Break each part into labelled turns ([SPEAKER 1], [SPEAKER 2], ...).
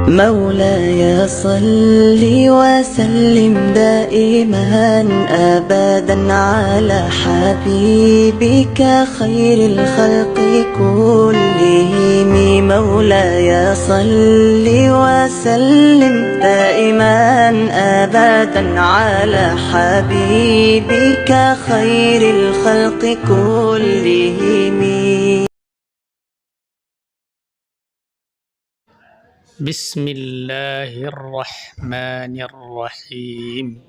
[SPEAKER 1] مولاي صل وسلم دائما أبدا على حبيبك خير الخلق كلهم. مولاي صل وسلم دائما أبدا على حبيبك خير الخلق كلهم.
[SPEAKER 2] بسم الله الرحمن الرحيم.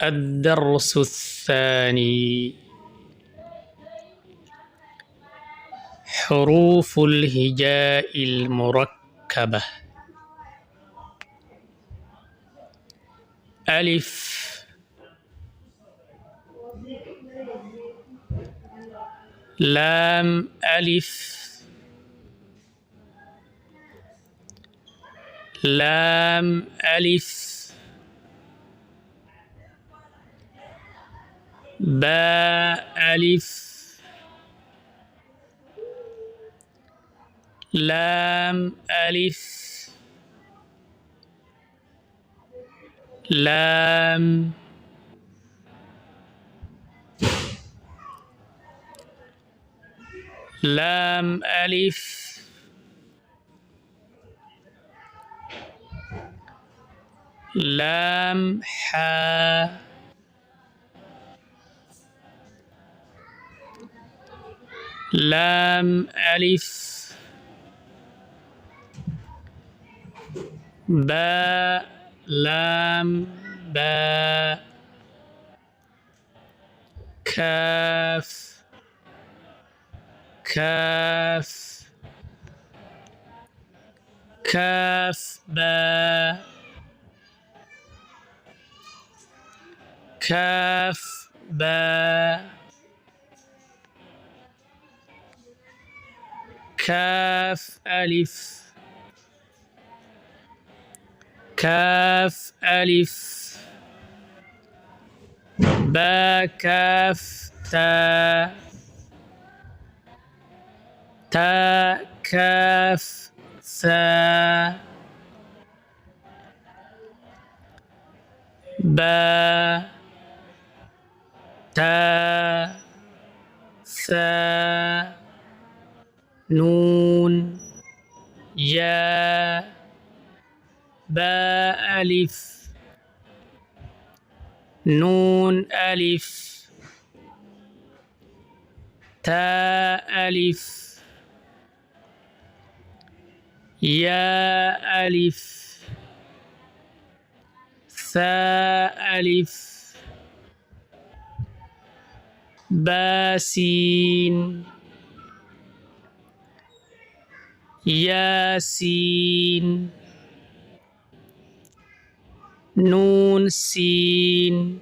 [SPEAKER 2] الدرس الثاني: حروف الهجاء المركبة. ألف، لام ألف، لام ألف، باء ألف، لام ألف، لام، لام ألف، لام حاء، لام ألف، باء، لام باء، كاف، كاف، كاف باء، كاف باء، كاف ألف، كاف ألف، باء كاف تاء، تاء كاف ثاء، باء تاء ثاء، نون، ياء، باء ألف، نون ألف، تاء ألف، ياء ألف، ثاء ألف، باء سين، ياسين، نون سين،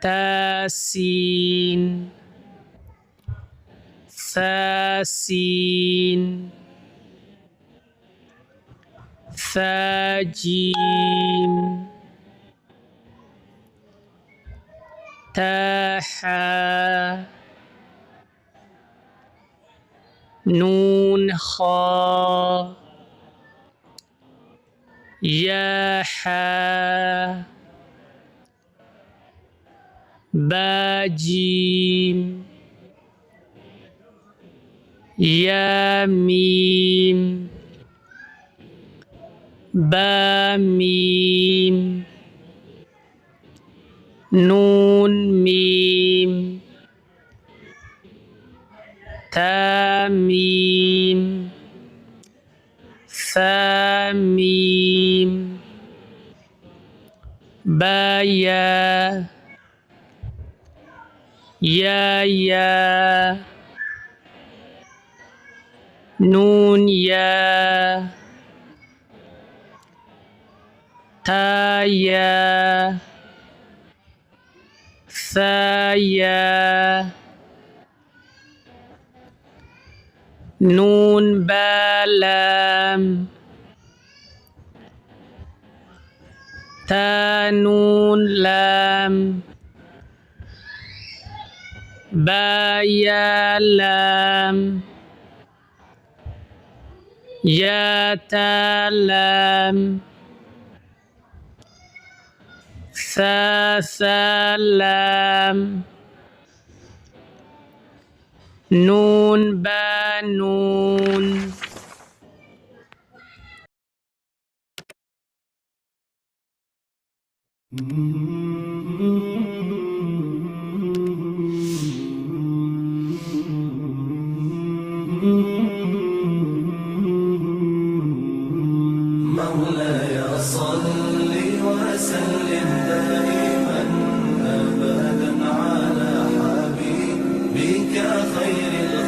[SPEAKER 2] تاء سين، ثاء سين، ثاء جيم، تاء حاء، نون خاء، يا حاء، باء جيم، يا ميم، باء ميم، نون ميم، تاء ميم، ثاء ميم، باء ياء، يا، نون يا، تاء يا، ثاء يا، نون باء لام، تاء نون لام، با يا لام يا تا لام ثا ثا لام نون با نون
[SPEAKER 3] مولاي صل وسلم دائما أبدا على حبيبك خير